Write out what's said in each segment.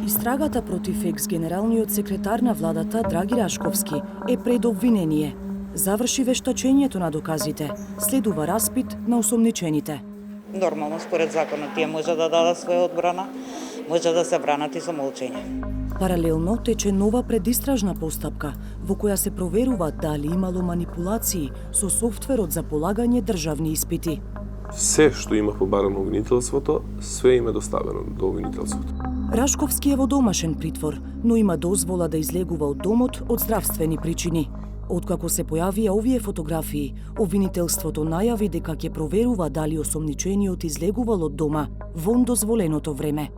Истрагата против екс-генералниот секретар на владата Драги Рашковски е пред обвинение. Заврши вештачењето на доказите, следува распит на осомничените. Нормално, според законот, тие може да дадат своја одбрана, може да се бранат и со молчење. Паралелно тече нова предистражна постапка, во која се проверува дали имало манипулации со софтверот за полагање државни испити. Се што има побарано обвинителството, све им е доставено до обвинителството. Рашковски е во домашен притвор, но има дозвола да излегува од домот од здравствени причини. Откако се појавија овие фотографии, обвинителството најави дека ќе проверува дали осомничениот излегувал од дома вон дозволеното време.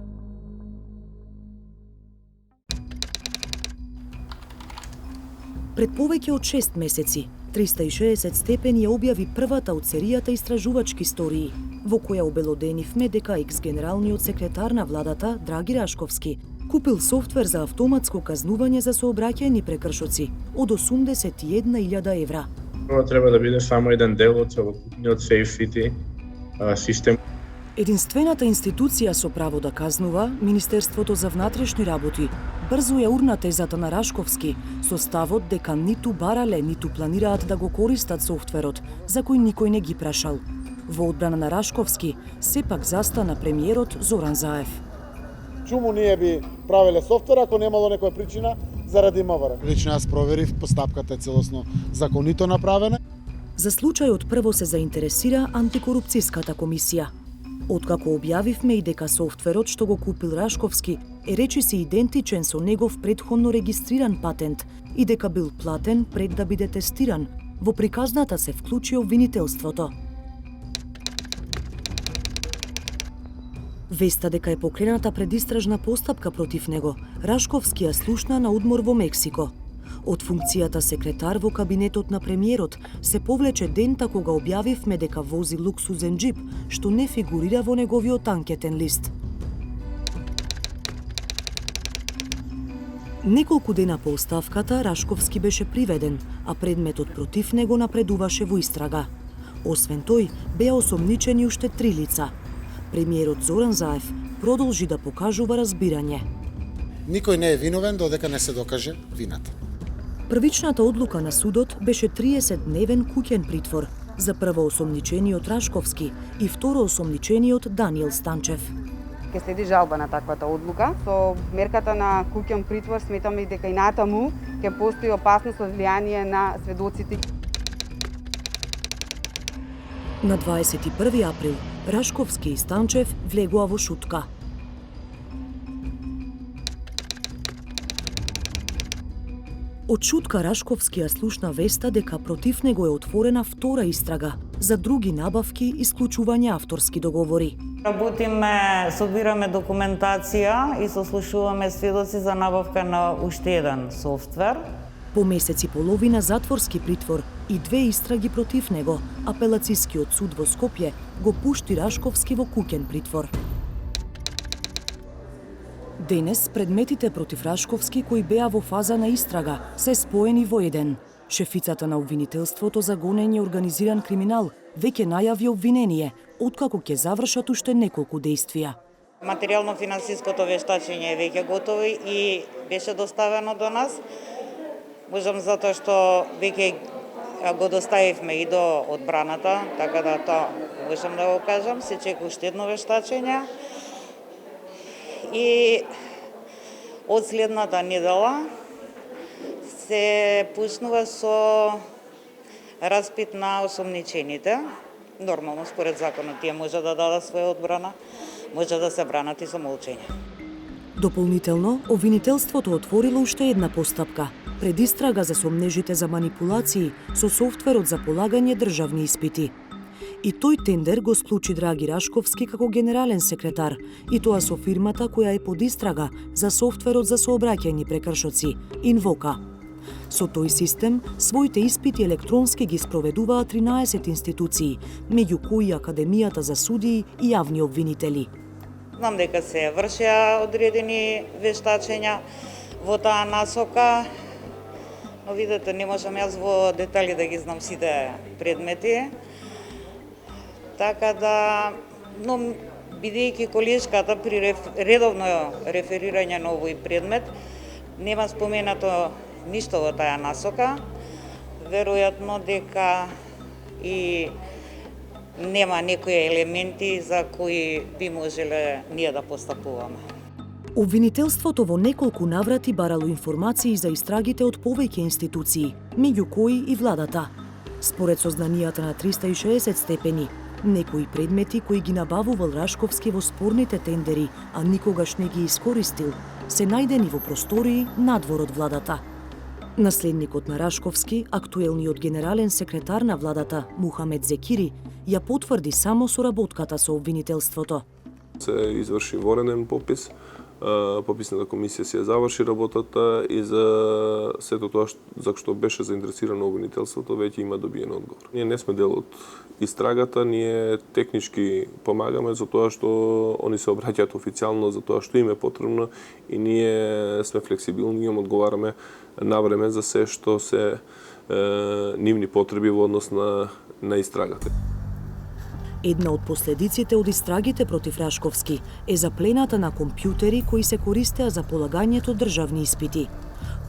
Пред повеќе од 6 месеци, 360 степени ја објави првата од серијата истражувачки истории, во која обелоденивме дека екс-генералниот секретар на владата Драги Рашковски купил софтвер за автоматско казнување за сообраќајни прекршоци од 81.000 евра. Ова треба да биде само еден дел од целокупниот SafeCity систем. Единствената институција со право да казнува, Министерството за внатрешни работи, брзо ја урна тезата на Рашковски со ставот дека ниту барале, ниту планираат да го користат софтверот, за кој никој не ги прашал. Во одбрана на Рашковски, сепак застана премиерот Зоран Заев. Чуму ние би правеле софтвер ако немало некоја причина заради МВР. Лично јас проверив, постапката е целосно законито направена. За случајот прво се заинтересира антикорупцијската комисија. Откако објавивме и дека софтверот што го купил Рашковски е речиси идентичен со негов претходно регистриран патент и дека бил платен пред да биде тестиран, во приказната се вклучи обвинителството. Веста дека е покрената предистражна постапка против него, Рашковски ја слушна на одмор во Мексико. Од функцијата секретар во кабинетот на премиерот се повлече дента кога објавивме дека вози луксузен джип, што не фигурира во неговиот анкетен лист. Неколку дена по оставката, Рашковски беше приведен, а предметот против него напредуваше во истрага. Освен тој, беа осомничени уште 3 лица. Премиерот Зоран Заев продолжи да покажува разбирање. Никој не е виновен додека не се докаже вината. Првичната одлука на судот беше 30-дневен куќен притвор за прво осомничениот Рашковски и второ осомничениот Даниел Станчев. Ке следи жалба на таквата одлука. Со мерката на куќен притвор сметаме дека и натаму ќе постои опасност од влијание на сведоците. На 21 април Рашковски и Станчев влегоа во шутка. Од шутка Рашковски ја слушна веста дека против него е отворена втора истрага за други набавки и склучување авторски договори. Работиме, собираме документација и сослушуваме сведоци за набавка на уште еден софтвер. По месец и половина затворски притвор и 2 истраги против него, апелацискиот суд во Скопје го пушти Рашковски во куќен притвор. Денес предметите против Рашковски кои беа во фаза на истрага се споени во еден. Шефицата на обвинителството за гонење организиран криминал веќе најави обвинение, откако ќе завршат уште неколку дејствија. Материјално-финансиското вештачење е веќе готово и беше доставено до нас. Можам затоа што веќе го доставивме и до одбраната, така да тоа можам да го кажам, се чека уште едно вештачење. И од следната недела се почнува со распит на осомничените. Нормално, според законот, тие може да дадат своја одбрана, може да се бранат и со молчење. Дополнително, обвинителството отворило уште една постапка, предистрага за сомнежите за манипулации со софтверот за полагање државни испити. И тој тендер го склучи Драги Рашковски како генерален секретар, и тоа со фирмата која е под истрага за софтверот за сообраќајни прекршоци, Инвока. Со тој систем, своите испити електронски ги спроведуваа 13 институции, меѓу кои Академијата за судии и јавни обвинители. Знам дека се вршеа одредени вештачења во таа насока, но видете, не можам јас во детали да ги знам сите предмети. Така да, но бидејќи колешката при редовно реферирање на овој предмет нема споменато ништо во таа насока, веројатно дека и нема некои елементи за кои би можеле ние да постапуваме. Обвинителството во неколку наврати барало информации за истрагите од повеќе институции, меѓу кои и владата. Според сознанијата на 360 степени, некои предмети кои ги набавувал Рашковски во спорните тендери, а никогаш не ги искористил, се најдени во простории надвор од владата. Наследникот на Рашковски, актуелниот генерален секретар на владата Мухамед Зекири, ја потврди само соработката со обвинителството. Се изврши вореден попис, пописната комисија си ја заврши работата и за сето тоа за што беше заинтересирано обвинителството веќе има добиен одговор. Ние не сме дел од истрагата, ние технички помагаме за тоа што они се обраќаат официјално за тоа што им е потребно и ние сме флексибилни и им одговараме на време за се што се нивни потреби во однос на истрагата. Една од последиците од истрагите против Рашковски е заплената на компјутери кои се користеа за полагањето државни испити.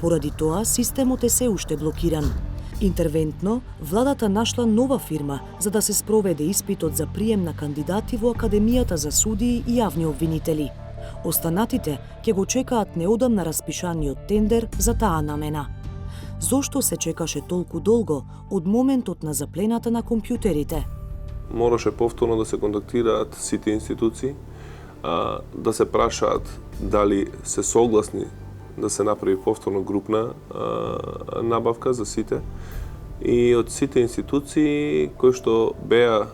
Поради тоа, системот е се уште блокиран. Интервентно, владата нашла нова фирма за да се спроведе испитот за прием на кандидати во Академијата за судии и јавни обвинители. Останатите ќе го чекаат неодамна распишаниот тендер за таа намена. Зошто се чекаше толку долго од моментот на заплената на компјутерите? Мораше повторно да се контактираат сите институции, да се прашаат дали се согласни да се направи повторно групна набавка за сите. И од сите институции кои што беа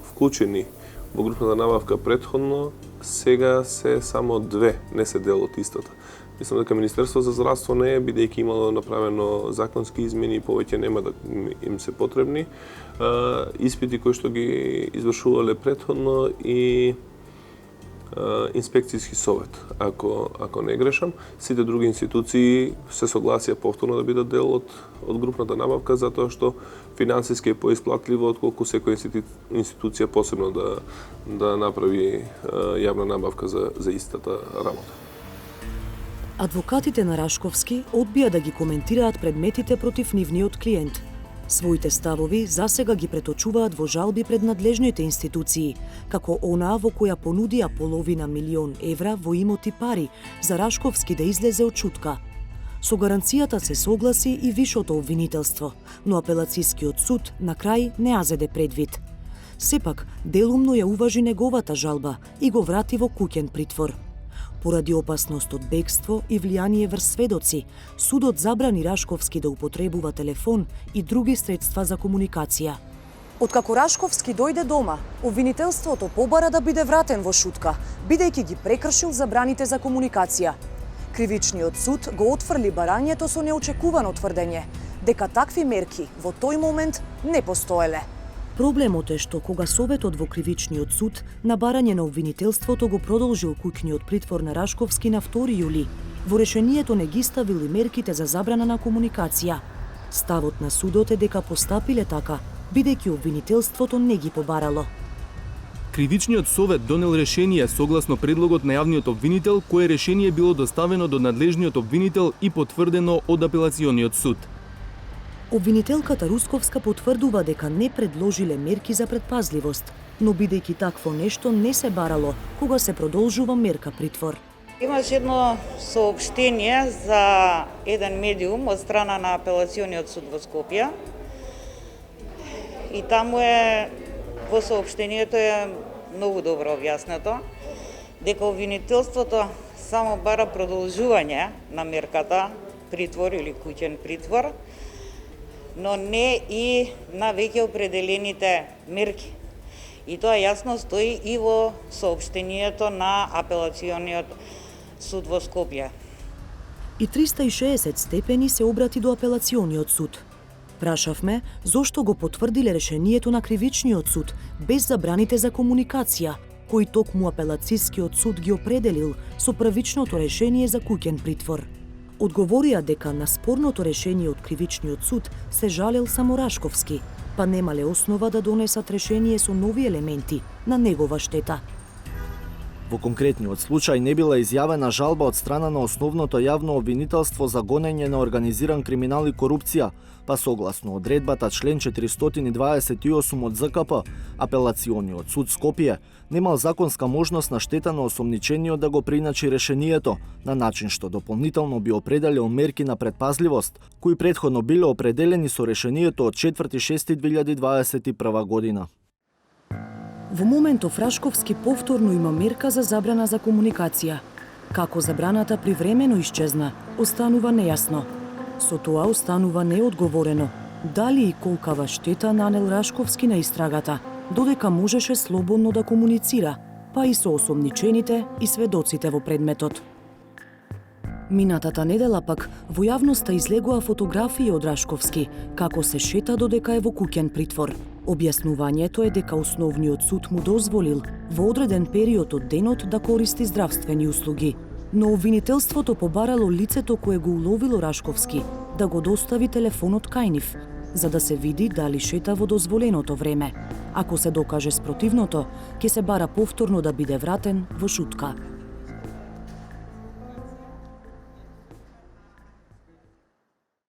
вклучени во групната набавка претходно, сега се само две, не се дел од истата. Мислам дека Министерство за здравство не е, бидејќи имало направено законски измени и повеќе нема да им се потребни. Испити кои што ги извршувале претходно и инспекцијски совет, ако не грешам. Сите други институции се согласија повторно да бидат дел од групната набавка, затоа што финансиски е поисплатливо отколку секоја институција посебно да направи јавна набавка за истата работа. Адвокатите на Рашковски одбија да ги коментираат предметите против нивниот клиент. Своите ставови засега ги преточуваат во жалби пред надлежните институции, како онаа во која понудија $500,000 во имоти пари за Рашковски да излезе од чутка. Со гаранцијата се согласи и вишото обвинителство, но апелацискиот суд на крај не ја зеде предвид. Сепак, делумно ја уважи неговата жалба и го врати во куќен притвор. Поради опасност од бегство и влијание врз сведоци, судот забрани Рашковски да употребува телефон и други средства за комуникација. Откако Рашковски дојде дома, обвинителството побара да биде вратен во шутка, бидејќи ги прекршил забраните за комуникација. Кривичниот суд го отфрли барањето со неочекувано тврдење, дека такви мерки во тој момент не постоеле. Проблемот е што кога Советот во Кривичниот суд на барање на обвинителството го продолжил куќниот притвор на Рашковски на 2 јули, во решението не ги ставил и мерките за забрана на комуникација. Ставот на судот е дека постапиле така, бидејќи обвинителството не ги побарало. Кривичниот совет донел решение согласно предлогот на јавниот обвинител, кое решение било доставено до надлежниот обвинител и потврдено од апелациониот суд. Обвинителката Русковска потврдува дека не предложиле мерки за предпазливост, но бидејќи такво нешто не се барало кога се продолжува мерка притвор. Имаше едно соопштение за еден медиум од страна на апелациониот суд во Скопје. И таму во соопштението е многу добро објаснето дека обвинителството само бара продолжување на мерката притвор или куќен притвор, но не и на веќе определените мерки. И тоа јасно стои и во соопштението на апелациониот суд во Скопје. И 360 степени се обрати до апелациониот суд. Прашавме зошто го потврдиле решението на Кривичниот суд без забраните за комуникација, кои токму апелацискиот суд ги определил со првичното решение за куќен притвор. Одговорија дека на спорното решение од Кривичниот суд се жалел само Рашковски, па немале основа да донесат решение со нови елементи на негова штета. Во конкретниот случај не била изјавена жалба од страна на основното јавно обвинителство за гонење на организиран криминал и корупција, па согласно одредбата член 428 од ЗКП, апелациониот суд Скопје немал законска можност на штета на осомничениот да го приначи решението, на начин што дополнително би определил мерки на предпазливост, кои претходно биле определени со решението од 4.6.2021 година. Во моментов Рашковски повторно има мерка за забрана за комуникација. Како забраната привремено исчезна, останува нејасно. Со тоа останува неодговорено дали и колкава штета нанел Рашковски на истрагата, додека можеше слободно да комуницира, па и со осомничените и сведоците во предметот. Минатата недела пак во јавноста излегоа фотографии од Рашковски, како се шета додека е во куќен притвор. Објаснувањето е дека основниот суд му дозволил во одреден период од денот да користи здравствени услуги, но обвинителството побарало лицето кое го уловило Рашковски да го достави телефонот кај нив, за да се види дали шета во дозволеното време. Ако се докаже спротивното, ќе се бара повторно да биде вратен во шутка.